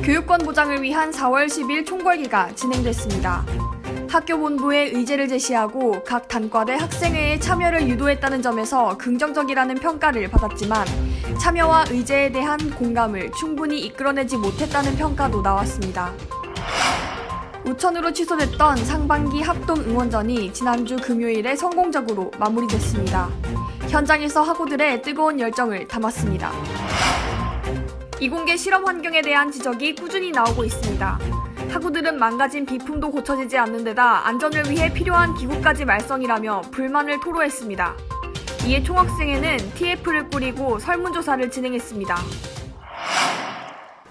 교육권 보장을 위한 4월 10일 총궐기가 진행됐습니다. 학교 본부에 의제를 제시하고 각 단과대 학생회의 참여를 유도했다는 점에서 긍정적이라는 평가를 받았지만 참여와 의제에 대한 공감을 충분히 이끌어내지 못했다는 평가도 나왔습니다. 우천으로 취소됐던 상반기 합동 응원전이 지난주 금요일에 성공적으로 마무리됐습니다. 현장에서 학우들의 뜨거운 열정을 담았습니다. 이공계 실험 환경에 대한 지적이 꾸준히 나오고 있습니다. 학우들은 망가진 비품도 고쳐지지 않는 데다 안전을 위해 필요한 기구까지 말썽이라며 불만을 토로했습니다. 이에 총학생회는 TF를 꾸리고 설문조사를 진행했습니다.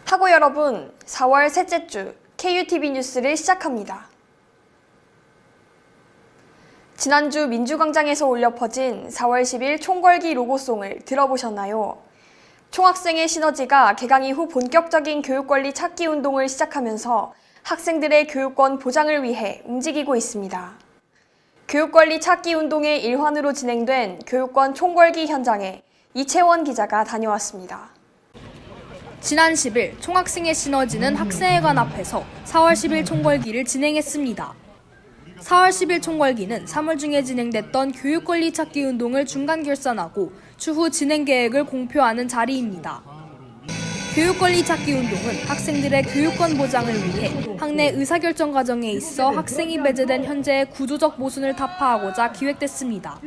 학우 여러분, 4월 셋째 주 KUTV 뉴스를 시작합니다. 지난주 민주광장에서 울려 퍼진 4월 10일 총궐기 로고송을 들어보셨나요? 총학생회 시너지가 개강 이후 본격적인 교육권리 찾기 운동을 시작하면서 학생들의 교육권 보장을 위해 움직이고 있습니다. 교육권리 찾기 운동의 일환으로 진행된 교육권 총궐기 현장에 이채원 기자가 다녀왔습니다. 지난 10일 총학생회 시너지는 학생회관 앞에서 4월 10일 총궐기를 진행했습니다. 4월 10일 총궐기는 3월 중에 진행됐던 교육권리 찾기 운동을 중간 결산하고 추후 진행 계획을 공표하는 자리입니다. 교육권리 찾기 운동은 학생들의 교육권 보장을 위해 학내 의사결정 과정에 있어 학생이 배제된 현재의 구조적 모순을 타파하고자 기획됐습니다.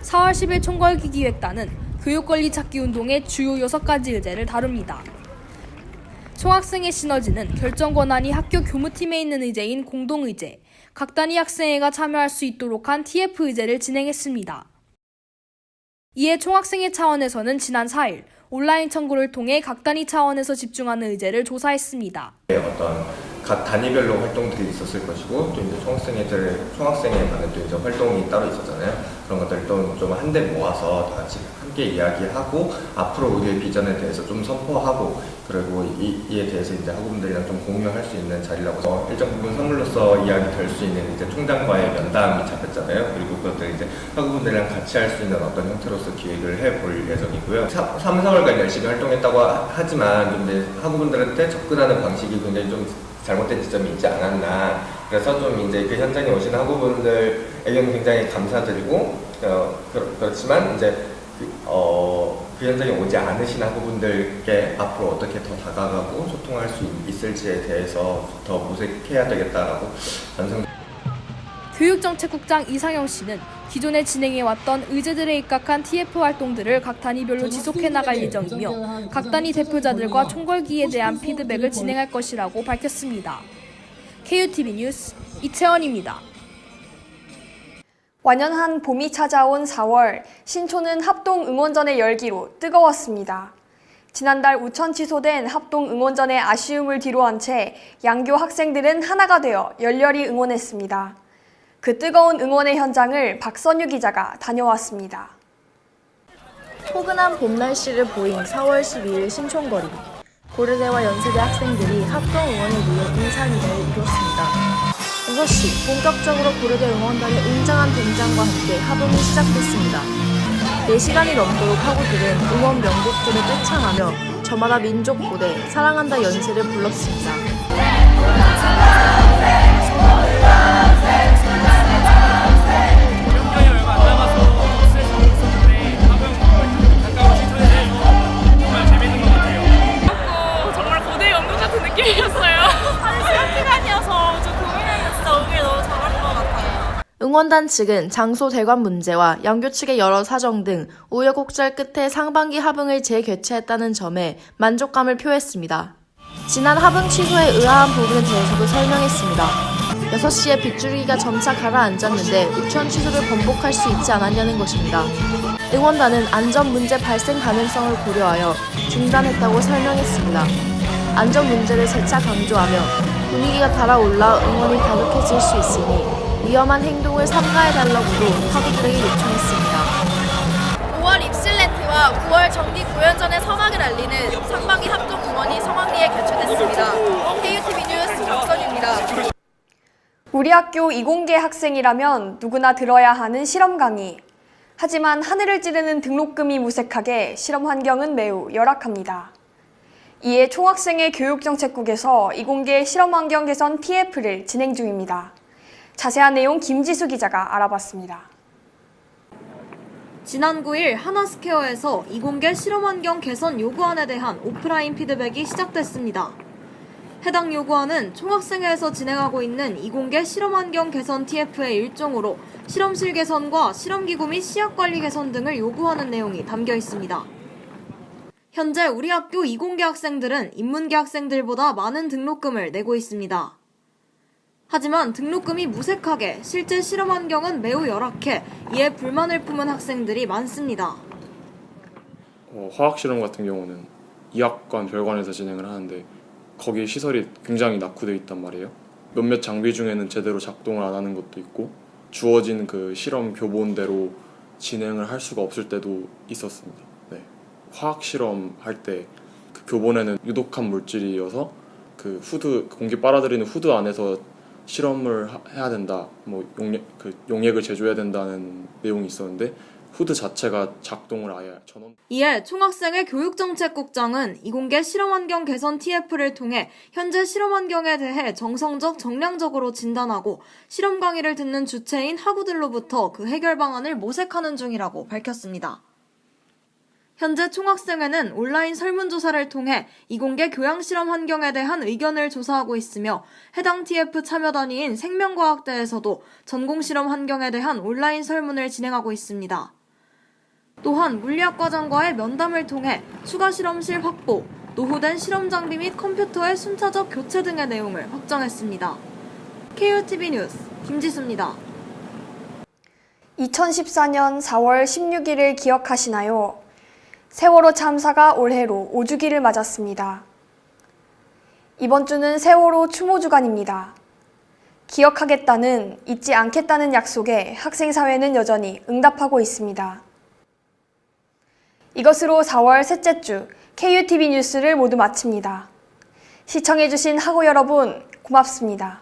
4월 10일 총궐기 기획단은 교육권리 찾기 운동의 주요 6가지 의제를 다룹니다. 총학생회 시너지는 결정 권한이 학교 교무팀에 있는 의제인 공동의제, 각 단위 학생회가 참여할 수 있도록 한 TF 의제를 진행했습니다. 이에 총학생회 차원에서는 지난 4일 온라인 청구를 통해 각 단위 차원에서 집중하는 의제를 조사했습니다. 어떤 각 단위별로 활동들이 있었을 것이고 또 이제 총학생회 간에 또 이제 활동이 따로 있었잖아요. 그런 것들을 또 좀 한데 모아서 다 같이 함께 이야기하고 앞으로 우리의 비전에 대해서 좀 선포하고 그리고 이에 대해서 이제 학우분들이랑 좀 공유할 수 있는 자리라고 일정 부분 선물로서 이야기 될 수 있는 이제 총장과의 면담이 잡혔잖아요. 그리고 그것들 이제 학우분들이랑 같이 할 수 있는 어떤 형태로서 기획을 해볼 예정이고요. 3, 4월간 열심히 활동했다고 하지만 좀 이제 학우분들한테 접근하는 방식이 굉장히 좀 잘못된 지점이 있지 않았나. 그래서 좀 이제 그 현장에 오신 학우분들에게는 굉장히 감사드리고 그렇지만 이제 그 현장에 오지 않으신 학우분들께 앞으로 어떻게 더 다가가고 소통할 수 있을지에 대해서 더 모색해야 되겠다라고 반성. 교육정책국장 이상영 씨는 기존에 진행해왔던 의제들에 입각한 TF 활동들을 각 단위별로 지속해 나갈 예정이며 각 단위 대표자들과 총궐기에 대한 피드백을 진행할 것이라고 밝혔습니다. KUTV 뉴스 이채원입니다. 완연한 봄이 찾아온 4월, 신촌은 합동 응원전의 열기로 뜨거웠습니다. 지난달 우천 취소된 합동 응원전의 아쉬움을 뒤로한 채 양교 학생들은 하나가 되어 열렬히 응원했습니다. 그 뜨거운 응원의 현장을 박선유 기자가 다녀왔습니다. 포근한 봄 날씨를 보인 4월 12일 신촌거리. 고려대와 연세대 학생들이 합동 응원을 위해 인사리를 이뤘습니다. 6시 본격적으로 고려대 응원단의 웅장한 등장과 함께 합음이 시작됐습니다. 4시간이 넘도록 학우들은 응원 명곡들을 떼창하며 저마다 민족고대, 사랑한다 연세를 불렀습니다. 정말 고대 연극 같은 느낌이었어요. 한 시간이어서 좀 고민했는데 오길 너무 잘한 것 같아요. 응원단 측은 장소 대관 문제와 양교 측의 여러 사정 등 우여곡절 끝에 상반기 합응을 재개최했다는 점에 만족감을 표했습니다. 지난 합응 취소에 의아한 부분에 대해서도 설명했습니다. 6시에 빗줄기가 점차 가라앉았는데 우천 취소를 번복할 수 있지 않았냐는 것입니다. 응원단은 안전 문제 발생 가능성을 고려하여 중단했다고 설명했습니다. 안전 문제를 재차 강조하며 분위기가 달아올라 응원이 가득해질 수 있으니 위험한 행동을 삼가해달라고도 학우들에게 요청했습니다. 5월 입실렌트와 9월 정기 고연전의 서막을 알리는 상반기 합동 응원이 성황리에 개최됐습니다. KUTV 뉴스 박선유입니다. 우리 학교 이공계 학생이라면 누구나 들어야 하는 실험 강의. 하지만 하늘을 찌르는 등록금이 무색하게 실험 환경은 매우 열악합니다. 이에 총학생회 교육정책국에서 이공계 실험환경 개선 TF를 진행 중입니다. 자세한 내용 김지수 기자가 알아봤습니다. 지난 9일 하나스퀘어에서 이공계 실험환경 개선 요구안에 대한 오프라인 피드백이 시작됐습니다. 해당 요구안은 총학생회에서 진행하고 있는 이공계 실험환경 개선 TF의 일종으로 실험실 개선과 실험기구 및 시약관리 개선 등을 요구하는 내용이 담겨 있습니다. 현재 우리 학교 이공계 학생들은 인문계 학생들보다 많은 등록금을 내고 있습니다. 하지만 등록금이 무색하게 실제 실험 환경은 매우 열악해 이에 불만을 품은 학생들이 많습니다. 화학 실험 같은 경우는 이학관, 별관에서 진행을 하는데 거기 시설이 굉장히 낙후되어 있단 말이에요. 몇몇 장비 중에는 제대로 작동을 안 하는 것도 있고 주어진 그 실험 교본대로 진행을 할 수가 없을 때도 있었습니다. 네. 화학 실험 할 때 그 교본에는 유독한 물질이어서 그 후드, 공기 빨아들이는 후드 안에서 실험을 해야 된다, 용액을 제조해야 된다는 내용이 있었는데 후드 자체가 작동을 아예 전원. 이에 총학생회 교육정책국장은 이공계 실험환경 개선 TF를 통해 현재 실험환경에 대해 정성적, 정량적으로 진단하고 실험 강의를 듣는 주체인 학우들로부터 그 해결 방안을 모색하는 중이라고 밝혔습니다. 현재 총학생회는 온라인 설문조사를 통해 이공계 교양실험 환경에 대한 의견을 조사하고 있으며 해당 TF 참여 단위인 생명과학대에서도 전공실험 환경에 대한 온라인 설문을 진행하고 있습니다. 또한 물리학과장과의 면담을 통해 추가 실험실 확보, 노후된 실험 장비 및 컴퓨터의 순차적 교체 등의 내용을 확정했습니다. KUTV 뉴스 김지수입니다. 2014년 4월 16일을 기억하시나요? 세월호 참사가 올해로 5주기를 맞았습니다. 이번 주는 세월호 추모 주간입니다. 기억하겠다는, 잊지 않겠다는 약속에 학생사회는 여전히 응답하고 있습니다. 이것으로 4월 셋째 주 KUTV 뉴스를 모두 마칩니다. 시청해주신 학우 여러분, 고맙습니다.